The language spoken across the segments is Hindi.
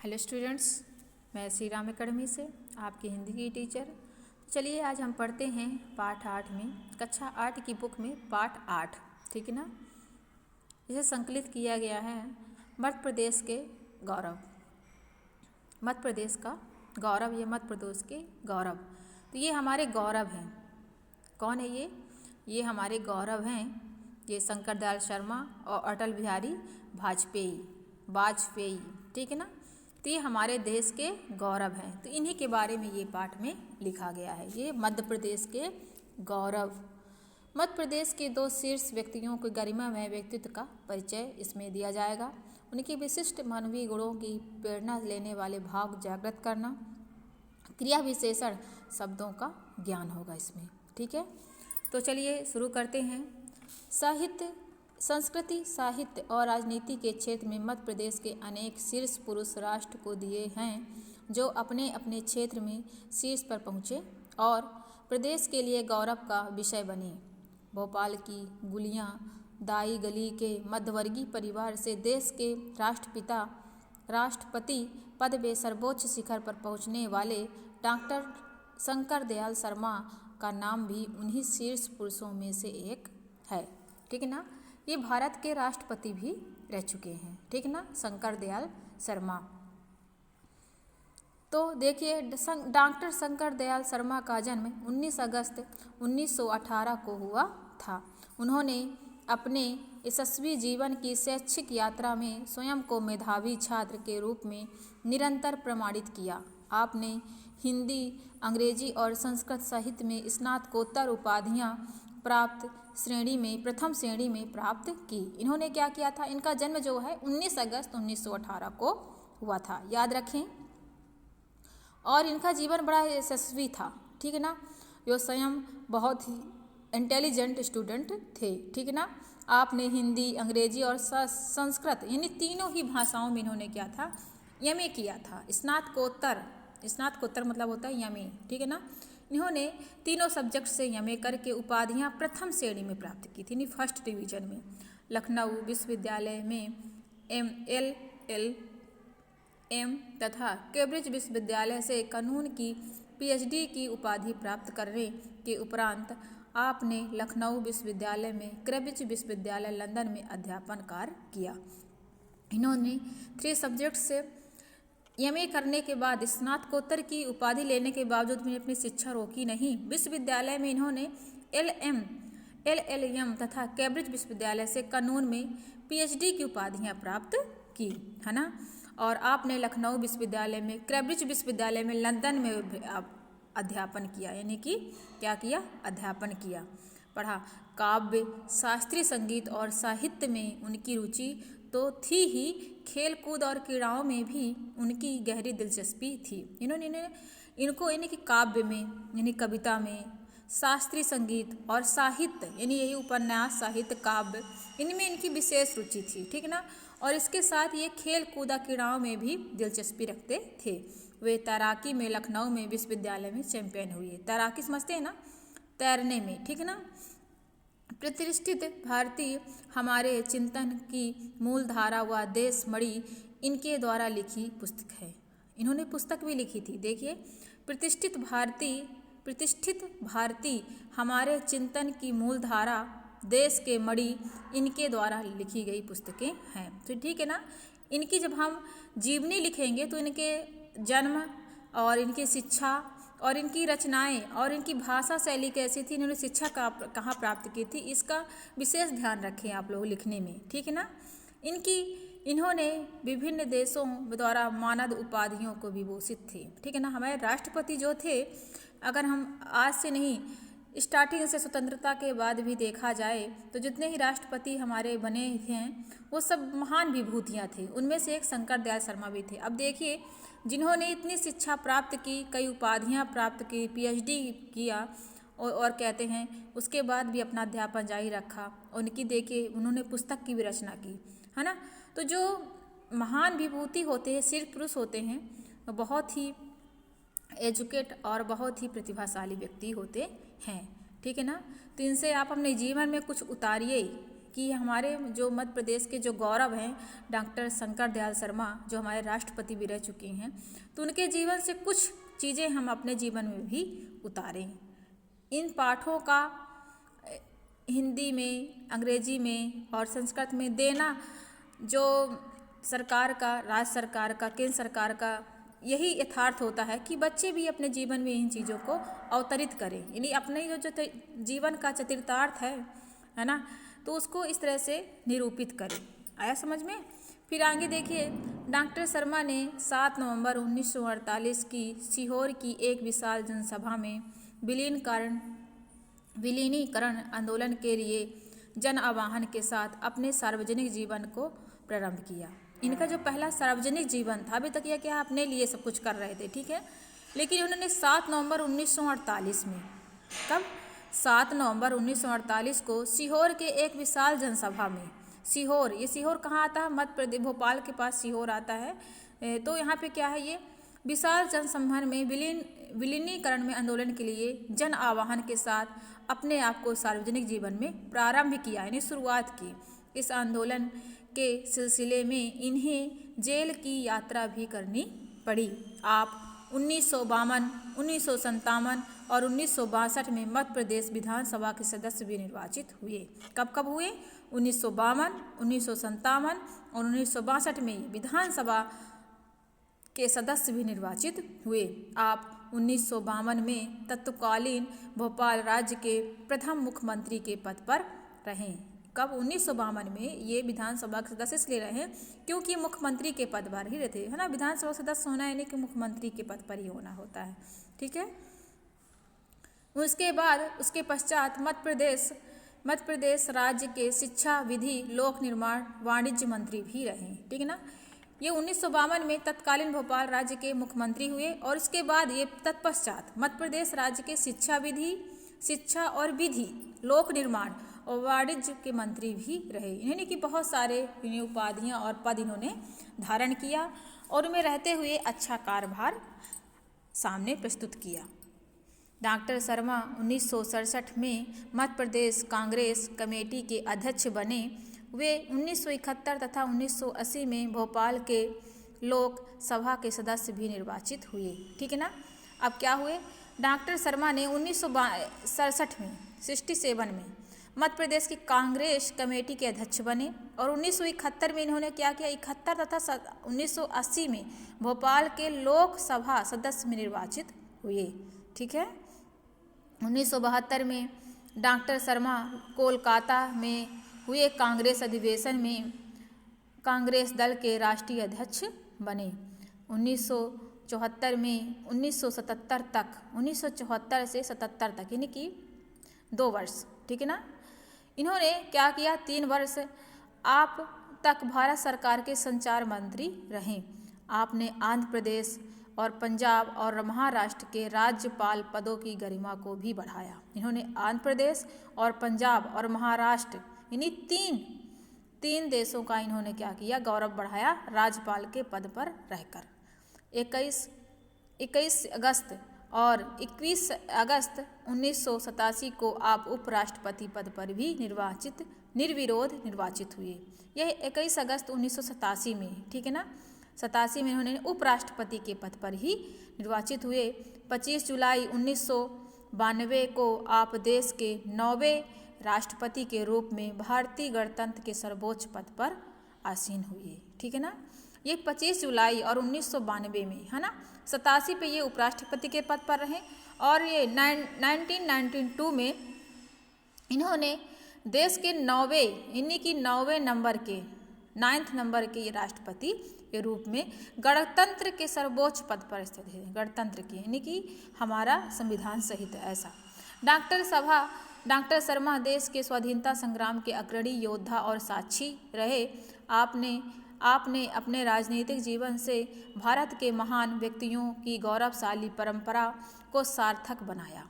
हेलो स्टूडेंट्स, मैं श्री राम अकेडमी से आपकी हिंदी की टीचर। चलिए आज हम पढ़ते हैं पाठ 8 में, कक्षा 8 की बुक में पाठ 8, ठीक है ना। इसे संकलित किया गया है मध्य प्रदेश के गौरव, मध्य प्रदेश का गौरव, ये मध्य प्रदेश के गौरव। तो ये हमारे गौरव हैं। कौन है ये हमारे गौरव हैं। ये शंकर दयाल शर्मा और अटल बिहारी वाजपेयी, ठीक है ना। तो ये हमारे देश के गौरव हैं। तो इन्हीं के बारे में ये पाठ में लिखा गया है। ये मध्य प्रदेश के गौरव। मध्य प्रदेश के 2 शीर्ष व्यक्तियों के गरिमामय व्यक्तित्व का परिचय इसमें दिया जाएगा। उनके विशिष्ट मानवीय गुणों की प्रेरणा लेने वाले भाव जागृत करना, क्रिया विशेषण शब्दों का ज्ञान होगा इसमें, ठीक है। तो चलिए शुरू करते हैं। साहित्य, संस्कृति, साहित्य और राजनीति के क्षेत्र में मध्य प्रदेश के अनेक शीर्ष पुरुष राष्ट्र को दिए हैं, जो अपने अपने क्षेत्र में शीर्ष पर पहुँचे और प्रदेश के लिए गौरव का विषय बने। भोपाल की गुलियाँ दाई गली के मध्यवर्गीय परिवार से देश के राष्ट्रपति पद में सर्वोच्च शिखर पर पहुँचने वाले डॉक्टर शंकर दयाल शर्मा का नाम भी उन्हीं शीर्ष पुरुषों में से एक है, ठीक है ना। ये भारत के राष्ट्रपति भी रह चुके हैं, ठीक है ना, शंकर दयाल शर्मा। तो देखिए, डॉक्टर शंकर दयाल शर्मा का जन्म 19 अगस्त 1918 को हुआ था। उन्होंने अपने यशस्वी जीवन की शैक्षिक यात्रा में स्वयं को मेधावी छात्र के रूप में निरंतर प्रमाणित किया। आपने हिंदी, अंग्रेजी और संस्कृत साहित्य में स्नातकोत्तर उपाधियां प्राप्त प्रथम श्रेणी में प्राप्त की। इन्होंने क्या किया था, इनका जन्म जो है 19 अगस्त 1918 को हुआ था, याद रखें। और इनका जीवन बड़ा यशस्वी था, ठीक है ना। यो स्वयं बहुत ही इंटेलिजेंट स्टूडेंट थे, ठीक है ना। आपने हिंदी, अंग्रेजी और संस्कृत यानी तीनों ही भाषाओं में इन्होंने क्या था, एमए किया था। स्नातकोत्तर मतलब होता है एमए, ठीक है ना। इन्होंने तीनों सब्जेक्ट से एमए करके उपाधियां प्रथम श्रेणी में प्राप्त की थी, फर्स्ट डिवीजन में। लखनऊ विश्वविद्यालय में LLM तथा कैम्ब्रिज विश्वविद्यालय से कानून की PhD की उपाधि प्राप्त करने के उपरांत आपने लखनऊ विश्वविद्यालय में कैम्ब्रिज विश्वविद्यालय लंदन में अध्यापन कार्य किया। इन्होंने 3 सब्जेक्ट से एमए करने के बाद स्नातकोत्तर की उपाधि लेने के बावजूद भी अपनी शिक्षा रोकी नहीं। विश्वविद्यालय में इन्होंने LLM तथा कैम्ब्रिज विश्वविद्यालय से कानून में PhD की उपाधियां प्राप्त की, है ना। और आपने लखनऊ विश्वविद्यालय में, कैम्ब्रिज विश्वविद्यालय में, लंदन में अध्यापन किया, यानी कि क्या किया, अध्यापन किया, पढ़ा। काव्य, शास्त्रीय संगीत और साहित्य में उनकी रुचि तो थी ही, खेल कूद और क्रीड़ाओं में भी उनकी गहरी दिलचस्पी थी। इनको यानी कि काव्य में यानी कविता में, शास्त्रीय संगीत और साहित्य यानी यही उपन्यास, साहित्य, काव्य, इनमें इनकी विशेष रुचि थी, ठीक है ना। और इसके साथ ये खेल कूद क्रीड़ाओं में भी दिलचस्पी रखते थे। वे तैराकी में लखनऊ में विश्वविद्यालय में चैंपियन हुए। तैराकी समझते हैं ना, तैरने में, ठीक है ना। प्रतिष्ठित भारतीय हमारे चिंतन की मूल धारा व देशमणि इनके द्वारा लिखी पुस्तक है। इन्होंने पुस्तक भी लिखी थी, देखिए। प्रतिष्ठित भारतीय हमारे चिंतन की मूल धारा, देश के मणि इनके द्वारा लिखी गई पुस्तकें हैं। तो ठीक है ना। इनकी जब हम जीवनी लिखेंगे तो इनके जन्म और इनकी शिक्षा और इनकी रचनाएं और इनकी भाषा शैली कैसी थी, इन्होंने शिक्षा कहाँ प्राप्त की थी, इसका विशेष ध्यान रखें आप लोग लिखने में, ठीक है ना। इन्होंने विभिन्न देशों द्वारा मानद उपाधियों को विभूषित थे, ठीक है ना। हमारे राष्ट्रपति जो थे, अगर हम आज से नहीं, स्टार्टिंग से स्वतंत्रता के बाद भी देखा जाए तो जितने ही राष्ट्रपति हमारे बने हैं वो सब महान विभूतियाँ थे। उनमें से एक शंकर दयाल शर्मा भी थे। अब देखिए, जिन्होंने इतनी शिक्षा प्राप्त की, कई उपाधियां प्राप्त की, PhD किया और कहते हैं उसके बाद भी अपना अध्यापन जारी रखा। उनकी देखिए, उन्होंने पुस्तक की भी रचना की, है ना। तो जो महान विभूति होते हैं, शीर्ष पुरुष होते हैं, बहुत ही एजुकेट और बहुत ही प्रतिभाशाली व्यक्ति होते हैं, ठीक है ना। तो इनसे आप अपने जीवन में कुछ उतारिए कि हमारे जो मध्य प्रदेश के जो गौरव हैं डॉक्टर शंकर दयाल शर्मा जो हमारे राष्ट्रपति भी रह चुके हैं, तो उनके जीवन से कुछ चीज़ें हम अपने जीवन में भी उतारें। इन पाठों का हिंदी में, अंग्रेजी में और संस्कृत में देना जो सरकार का, राज्य सरकार का, केंद्र सरकार का यही यथार्थ होता है कि बच्चे भी अपने जीवन में इन चीज़ों को अवतरित करें, यानी अपने जो जीवन का चरितार्थ है ना, तो उसको इस तरह से निरूपित करें। आया समझ में? फिर आगे देखिए, डॉक्टर शर्मा ने 7 नवंबर 1948 की सीहोर की एक विशाल जनसभा में विलीनीकरण आंदोलन के लिए जन आह्वान के साथ अपने सार्वजनिक जीवन को प्रारंभ किया। इनका जो पहला सार्वजनिक जीवन था, अभी तक यह क्या अपने लिए सब कुछ कर रहे थे, ठीक है, लेकिन उन्होंने 7 नवंबर 1948 में, कब? 7 नवंबर 1948 को सीहोर के एक विशाल जनसभा में, सीहोर, ये सीहोर कहाँ आता है? मध्य प्रदेश, भोपाल के पास सीहोर आता है। तो यहाँ पे क्या है, ये विशाल जनसभा में विलीनीकरण में आंदोलन के लिए जन आह्वान के साथ अपने आप को सार्वजनिक जीवन में प्रारंभ किया, यानी शुरुआत की। इस आंदोलन के सिलसिले में इन्हें जेल की यात्रा भी करनी पड़ी। आप 1952, 1957 और 1962 में मध्य प्रदेश विधानसभा के सदस्य भी निर्वाचित हुए। कब कब हुए? 1952, 1957 और 1962 में विधानसभा के सदस्य भी निर्वाचित हुए। आप 1952 में तत्कालीन भोपाल राज्य के प्रथम मुख्यमंत्री के पद पर रहे। कब? 1952 में ये विधानसभा के सदस्य इसलिए रहे क्योंकि मुख्यमंत्री के पद पर ही रहते, है ना। विधानसभा सदस्य होना यानी कि मुख्यमंत्री के पद पर ही होना होता है, ठीक है। उसके बाद, उसके पश्चात मध्य प्रदेश राज्य के शिक्षा, विधि, लोक निर्माण, वाणिज्य मंत्री भी रहे, ठीक है ना। ये 1952 में तत्कालीन भोपाल राज्य के मुख्यमंत्री हुए और इसके बाद ये तत्पश्चात मध्य प्रदेश राज्य के शिक्षा और विधि, लोक निर्माण और वाणिज्य के मंत्री भी रहे। यानी कि बहुत सारे उपाधियां और पद इन्होंने धारण किया और उनमें रहते हुए अच्छा कार्यभार सामने प्रस्तुत किया। डॉक्टर शर्मा 1967 में मध्य प्रदेश कांग्रेस कमेटी के अध्यक्ष बने। वे 1971 तथा 1980 में भोपाल के लोक सभा के सदस्य भी निर्वाचित हुए, ठीक है ना। अब क्या हुए? डॉक्टर शर्मा ने 1967 में मध्य प्रदेश की कांग्रेस कमेटी के अध्यक्ष बने और 1971 में इन्होंने क्या किया? 71 तथा 1980 में भोपाल के लोक सभा सदस्य में निर्वाचित हुए, ठीक है। 1972 में डॉक्टर शर्मा कोलकाता में हुए कांग्रेस अधिवेशन में कांग्रेस दल के राष्ट्रीय अध्यक्ष बने। 1974 में 1974 से 77 तक, यानी कि 2 वर्ष, ठीक है ना। इन्होंने क्या किया? 3 वर्ष आप तक भारत सरकार के संचार मंत्री रहे। आपने आंध्र प्रदेश और पंजाब और महाराष्ट्र के राज्यपाल पदों की गरिमा को भी बढ़ाया। इन्होंने आंध्र प्रदेश और पंजाब और महाराष्ट्र यानी तीन देशों का इन्होंने क्या किया? गौरव बढ़ाया राज्यपाल के पद पर रहकर। 21 अगस्त और 21 अगस्त 1987 को आप उपराष्ट्रपति पद पर भी निर्विरोध निर्वाचित हुए। यह 21 अगस्त 1987 में, ठीक है ना, 87 में इन्होंने उपराष्ट्रपति के पद पर ही निर्वाचित हुए। 25 जुलाई 1992 को आप देश के 9वें राष्ट्रपति के रूप में भारतीय गणतंत्र के सर्वोच्च पद पर आसीन हुए, ठीक है ना। ये 25 जुलाई और 1992 में, है ना। 87 पे ये उपराष्ट्रपति के पद पर रहे और ये 1992 में इन्होंने देश के 9वें नंबर के 9th नंबर के ये राष्ट्रपति के रूप में गणतंत्र के सर्वोच्च पद पर स्थित है। गणतंत्र की यानी कि हमारा संविधान सहित ऐसा। डॉक्टर शर्मा देश के स्वाधीनता संग्राम के अग्रणी योद्धा और साक्षी रहे। आपने अपने राजनीतिक जीवन से भारत के महान व्यक्तियों की गौरवशाली परंपरा को सार्थक बनाया।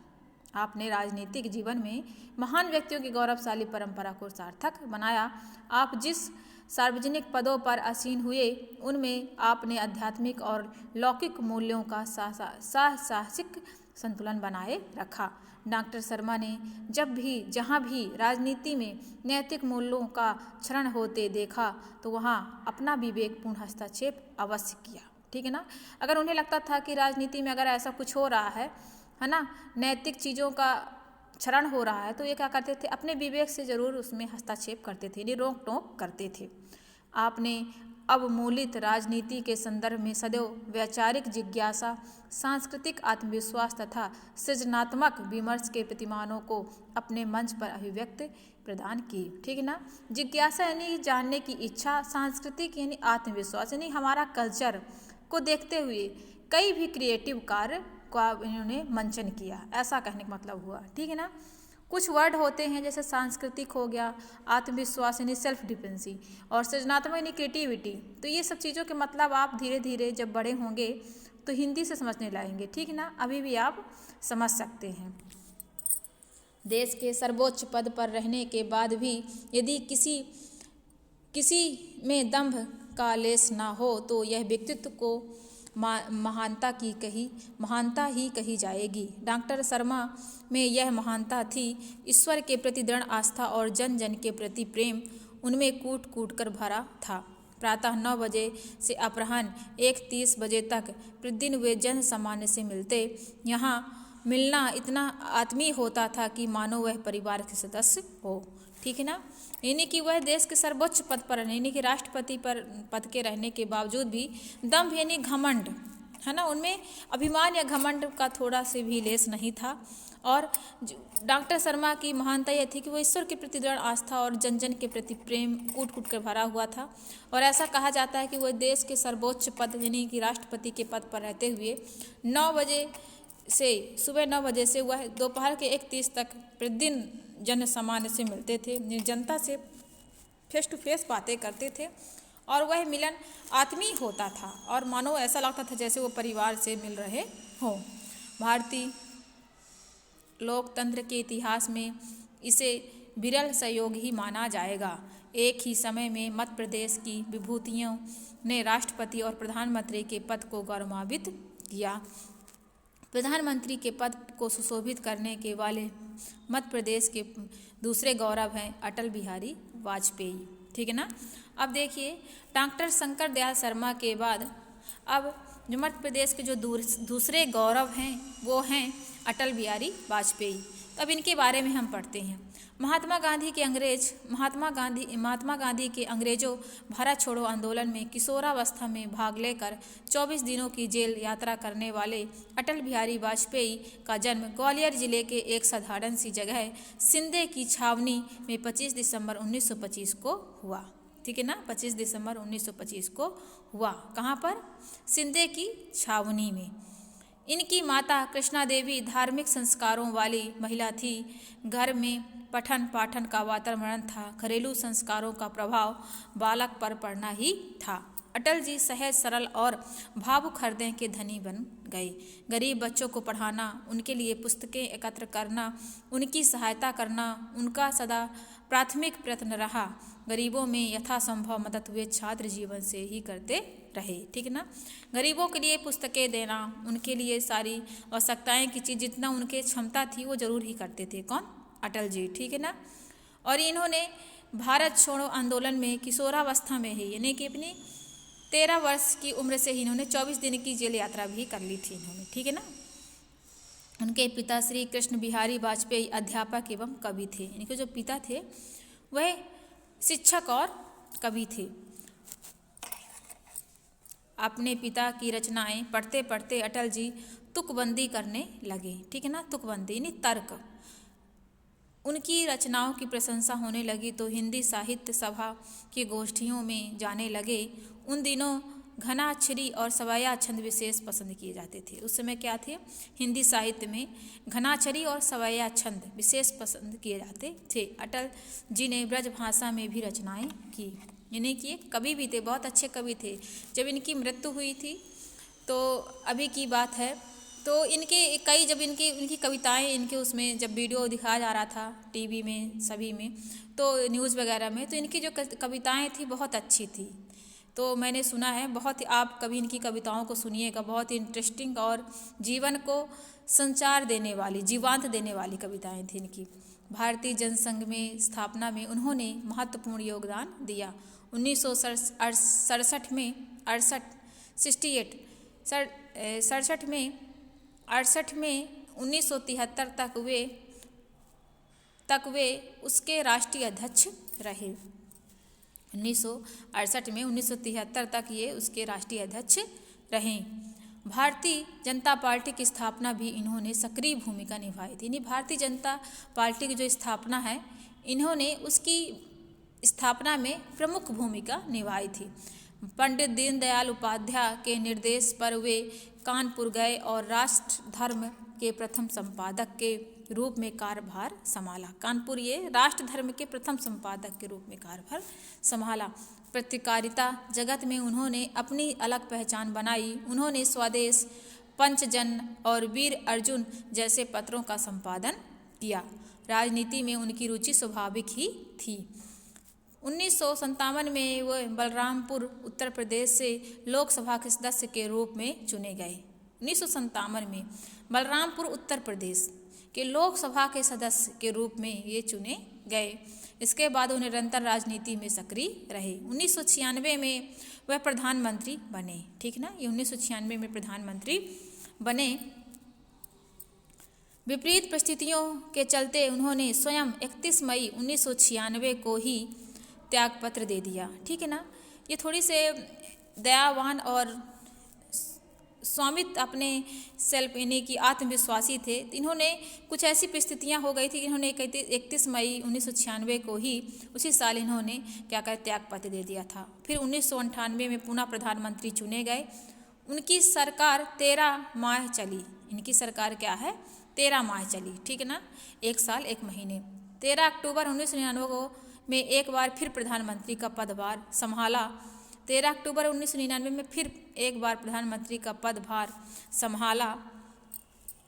आपने राजनीतिक जीवन में महान व्यक्तियों की गौरवशाली परंपरा को सार्थक बनाया। आप जिस सार्वजनिक पदों पर आसीन हुए उनमें आपने आध्यात्मिक और लौकिक मूल्यों का साहसिक संतुलन बनाए रखा। डॉक्टर शर्मा ने जब भी जहाँ भी राजनीति में नैतिक मूल्यों का क्षरण होते देखा तो वहाँ अपना विवेकपूर्ण हस्तक्षेप अवश्य किया। ठीक है ना। अगर उन्हें लगता था कि राजनीति में अगर ऐसा कुछ हो रहा है ना, नैतिक चीज़ों का क्षरण हो रहा है, तो ये क्या करते थे, अपने विवेक से जरूर उसमें हस्तक्षेप करते थे, यानी रोक टोक करते थे। आपने अवमूलित राजनीति के संदर्भ में सदैव वैचारिक जिज्ञासा, सांस्कृतिक आत्मविश्वास तथा सृजनात्मक विमर्श के प्रतिमानों को अपने मंच पर अभिव्यक्ति प्रदान की। ठीक है ना। जिज्ञासा यानी जानने की इच्छा, सांस्कृतिक यानी आत्मविश्वास यानी हमारा कल्चर को देखते हुए कई भी क्रिएटिव कार्य का इन्होंने मंचन किया, ऐसा कहने का मतलब हुआ। ठीक है ना। कुछ वर्ड होते हैं जैसे सांस्कृतिक हो गया, आत्मविश्वास यानी सेल्फ डिपेंसी, और सृजनात्मक यानी क्रिएटिविटी। तो ये सब चीज़ों के मतलब आप धीरे धीरे जब बड़े होंगे तो हिंदी से समझने लाएंगे। ठीक है ना। अभी भी आप समझ सकते हैं। देश के सर्वोच्च पद पर रहने के बाद भी यदि किसी में दंभ का लेस ना हो तो यह व्यक्तित्व को महानता ही कही जाएगी। डॉक्टर शर्मा में यह महानता थी। ईश्वर के प्रति दृढ़ आस्था और जन जन के प्रति प्रेम उनमें कूट कूट कर भरा था। प्रातः 9 बजे से अपराह्न 1:30 बजे तक प्रतिदिन वे जन सामान्य से मिलते। यहाँ मिलना इतना आत्मीय होता था कि मानो वह परिवार के सदस्य हो। ठीक है ना। यानी कि वह देश के सर्वोच्च पद पर यानी कि राष्ट्रपति पद के रहने के बावजूद भी दंभ यानी घमंड है ना, उनमें अभिमान या घमंड का थोड़ा से भी लेस नहीं था। और डॉक्टर शर्मा की महानता यह थी कि वो ईश्वर के प्रति दृढ़ आस्था और जन जन के प्रति प्रेम कूट कूट कर भरा हुआ था। और ऐसा कहा जाता है कि वह देश के सर्वोच्च पद यानी कि राष्ट्रपति के पद पर रहते हुए सुबह 9 बजे से वह दोपहर के 1:30 तक प्रतिदिन जन सामान्य से मिलते थे, जनता से फेस टू फेस बातें करते थे। और वह मिलन आत्मीय होता था और मानो ऐसा लगता था जैसे वो परिवार से मिल रहे हों। भारतीय लोकतंत्र के इतिहास में इसे विरल संयोग ही माना जाएगा। एक ही समय में मध्य प्रदेश की विभूतियों ने राष्ट्रपति और प्रधानमंत्री के पद को गौरवान्वित किया। प्रधानमंत्री के पद को सुशोभित करने के वाले मध्य प्रदेश के दूसरे गौरव हैं अटल बिहारी वाजपेयी। ठीक है ना। अब देखिए डॉक्टर शंकर दयाल शर्मा के बाद अब जो मध्य प्रदेश के जो दूसरे गौरव हैं वो हैं अटल बिहारी वाजपेयी। तो अब इनके बारे में हम पढ़ते हैं। महात्मा गांधी के अंग्रेजों भारत छोड़ो आंदोलन में किशोरावस्था में भाग लेकर 24 दिनों की जेल यात्रा करने वाले अटल बिहारी वाजपेयी का जन्म ग्वालियर जिले के एक साधारण सी जगह सिंधे की छावनी में 25 दिसंबर 1925 को हुआ। ठीक है ना। 25 दिसंबर 1925 को हुआ। कहाँ पर? सिंधे की छावनी में। इनकी माता कृष्णा देवी धार्मिक संस्कारों वाली महिला थी। घर में पठन पाठन का वातावरण था। घरेलू संस्कारों का प्रभाव बालक पर पड़ना ही था। अटल जी सहज सरल और भावुक हृदय के धनी बन गए। गरीब बच्चों को पढ़ाना, उनके लिए पुस्तकें एकत्र करना, उनकी सहायता करना उनका सदा प्राथमिक प्रयत्न रहा। गरीबों में यथासंभव मदद वे छात्र जीवन से ही करते रहे। ठीक है ना। गरीबों के लिए पुस्तकें देना, उनके लिए सारी आवश्यकताएं की चीज़ जितना उनके क्षमता थी वो जरूर ही करते थे। कौन? अटल जी। ठीक है ना। और इन्होंने भारत छोड़ो आंदोलन में किशोरावस्था में ही यानी कि अपनी 13 वर्ष की उम्र से ही इन्होंने 24 दिन की जेल यात्रा भी कर ली थी इन्होंने। ठीक है ना। उनके पिता श्री कृष्ण बिहारी वाजपेयी अध्यापक एवं कवि थे। इनके जो पिता थे वह शिक्षक और कवि थे। अपने पिता की रचनाएं पढ़ते पढ़ते अटल जी तुकबंदी करने लगे। ठीक है ना। तुकबंदी यानी तर्क। उनकी रचनाओं की प्रशंसा होने लगी तो हिंदी साहित्य सभा की गोष्ठियों में जाने लगे। उन दिनों घनाक्षरी और सवाया छंद विशेष पसंद किए जाते थे। उस समय क्या थे? हिंदी साहित्य में घनाक्षरी और सवाया छंद विशेष पसंद किए जाते थे। अटल जी ने ब्रज भाषा में भी रचनाएं की, यानी कि कवि भी थे, बहुत अच्छे कवि थे। जब इनकी मृत्यु हुई थी तो अभी की बात है, तो इनके कई जब इनकी कविताएं इनके उसमें जब वीडियो दिखाया जा रहा था टीवी में सभी में तो न्यूज़ वगैरह में, तो इनकी जो कविताएं थी बहुत अच्छी थी। तो मैंने सुना है, बहुत ही, आप कभी इनकी कविताओं को सुनिएगा, बहुत ही इंटरेस्टिंग और जीवन को संचार देने वाली, जीवांत देने वाली कविताएं थी इनकी। भारतीय जनसंघ में स्थापना में उन्होंने महत्वपूर्ण योगदान दिया। 1967 में 1973 तक वे उसके राष्ट्रीय अध्यक्ष रहे। 1973 तक ये उसके राष्ट्रीय अध्यक्ष रहे। भारतीय जनता पार्टी की स्थापना भी इन्होंने सक्रिय भूमिका निभाई थी। भारतीय जनता पार्टी की जो स्थापना है, इन्होंने उसकी स्थापना में प्रमुख भूमिका निभाई थी। पंडित दीनदयाल उपाध्याय के निर्देश पर वे कानपुर गए और राष्ट्र धर्म के प्रथम संपादक के रूप में कार्यभार संभाला। कानपुर ये राष्ट्र धर्म के प्रथम संपादक के रूप में कार्यभार संभाला। पत्रकारिता जगत में उन्होंने अपनी अलग पहचान बनाई। उन्होंने स्वदेश, पंचजन और वीर अर्जुन जैसे पत्रों का संपादन किया। राजनीति में उनकी रुचि स्वाभाविक ही थी। 1957 में वह बलरामपुर उत्तर प्रदेश से लोकसभा के सदस्य के रूप में चुने गए। 1957 में बलरामपुर उत्तर प्रदेश के लोकसभा के सदस्य के रूप में ये चुने गए। इसके बाद वो निरंतर राजनीति में सक्रिय रहे। 1996 में वह प्रधानमंत्री बने। ठीक ना, ये 1996 में प्रधानमंत्री बने। विपरीत परिस्थितियों के चलते उन्होंने स्वयं 31 मई 1996 को ही त्यागपत्र दे दिया। ठीक है ना, ये थोड़ी से दयावान और स्वामित्व अपने सेल्फ यानी कि आत्मविश्वासी थे। इन्होंने कुछ ऐसी परिस्थितियां हो गई थी कि इन्होंने 31 मई 1996 को ही उसी साल इन्होंने क्या कहा त्यागपत्र दे दिया था। फिर 1998 में पुनः प्रधानमंत्री चुने गए। उनकी सरकार 13 माह चली। इनकी सरकार क्या है, 13 माह चली। ठीक है ना, 1 साल 1 महीने। 13 अक्टूबर 1999 को में एक बार फिर प्रधानमंत्री का पदभार संभाला। 13 अक्टूबर 1999 में फिर एक बार प्रधानमंत्री का पदभार संभाला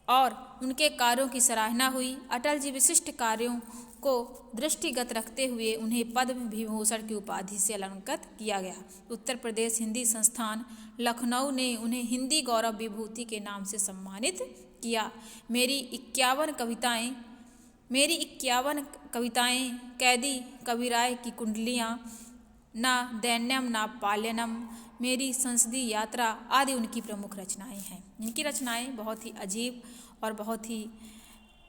और उनके कार्यों की सराहना हुई। अटल जी विशिष्ट कार्यों को दृष्टिगत रखते हुए उन्हें पद्म विभूषण की उपाधि से अलंकृत किया गया। उत्तर प्रदेश हिंदी संस्थान लखनऊ ने उन्हें हिंदी गौरव विभूति के नाम से सम्मानित किया। मेरी 51 कविताएं, कैदी कबीराय की कुंडलियाँ, ना दैन्यम ना पाल्यनम, मेरी संसदीय यात्रा आदि उनकी प्रमुख रचनाएं हैं। इनकी रचनाएं बहुत ही अजीब और बहुत ही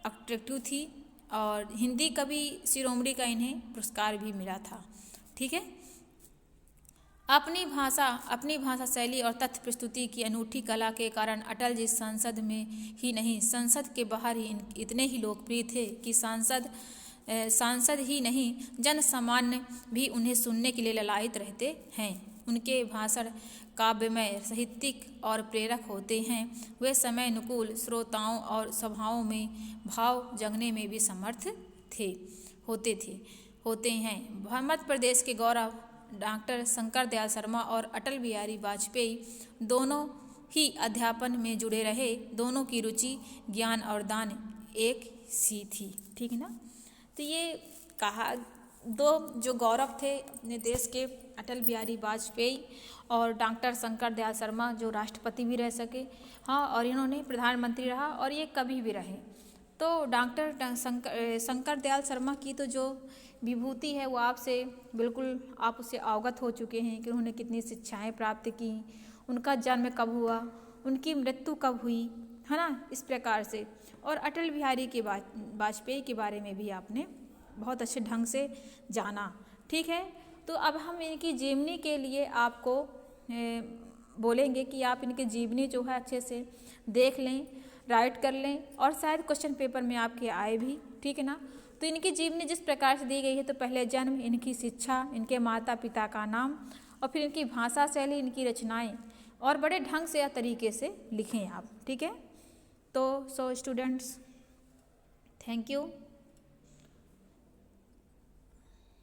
अट्रैक्टिव थी और हिंदी कवि शिरोमणि का इन्हें पुरस्कार भी मिला था। ठीक है, अपनी भाषा शैली और तथ्य प्रस्तुति की अनूठी कला के कारण अटल जी संसद में ही नहीं, संसद के बाहर ही इतने ही लोकप्रिय थे कि सांसद ही नहीं, जन सामान्य भी उन्हें सुनने के लिए ललायित रहते हैं। उनके भाषण काव्यमय, साहित्यिक और प्रेरक होते हैं। वे समय अनुकूल, श्रोताओं और सभाओं में भाव जगने में भी समर्थ होते हैं। मध्य प्रदेश के गौरव डॉक्टर शंकर दयाल शर्मा और अटल बिहारी वाजपेयी दोनों ही अध्यापन में जुड़े रहे। दोनों की रुचि, ज्ञान और दान एक सी थी। ठीक है ना, तो ये कहा दो जो गौरव थे अपने देश के, अटल बिहारी वाजपेयी और डॉक्टर शंकर दयाल शर्मा जो राष्ट्रपति भी रह सके, हाँ, और इन्होंने प्रधानमंत्री रहा और ये कभी भी रहे। तो डॉक्टर शंकर दयाल शर्मा की तो जो विभूति है वो आपसे बिल्कुल आप उससे अवगत हो चुके हैं कि उन्होंने कितनी शिक्षाएं प्राप्त की, उनका जन्म कब हुआ, उनकी मृत्यु कब हुई, है ना, इस प्रकार से। और अटल बिहारी के वाजपेयी के बारे में भी आपने बहुत अच्छे ढंग से जाना। ठीक है, तो अब हम इनकी जीवनी के लिए आपको बोलेंगे कि आप इनकी जीवनी जो है अच्छे से देख लें, राइट कर लें और शायद क्वेश्चन पेपर में आपके आए भी। ठीक है ना, तो इनकी जीवनी जिस प्रकार से दी गई है, तो पहले जन्म, इनकी शिक्षा, इनके माता पिता का नाम और फिर इनकी भाषा शैली, इनकी रचनाएं और बड़े ढंग से या तरीके से लिखें आप। ठीक है, तो सो स्टूडेंट्स, थैंक यू।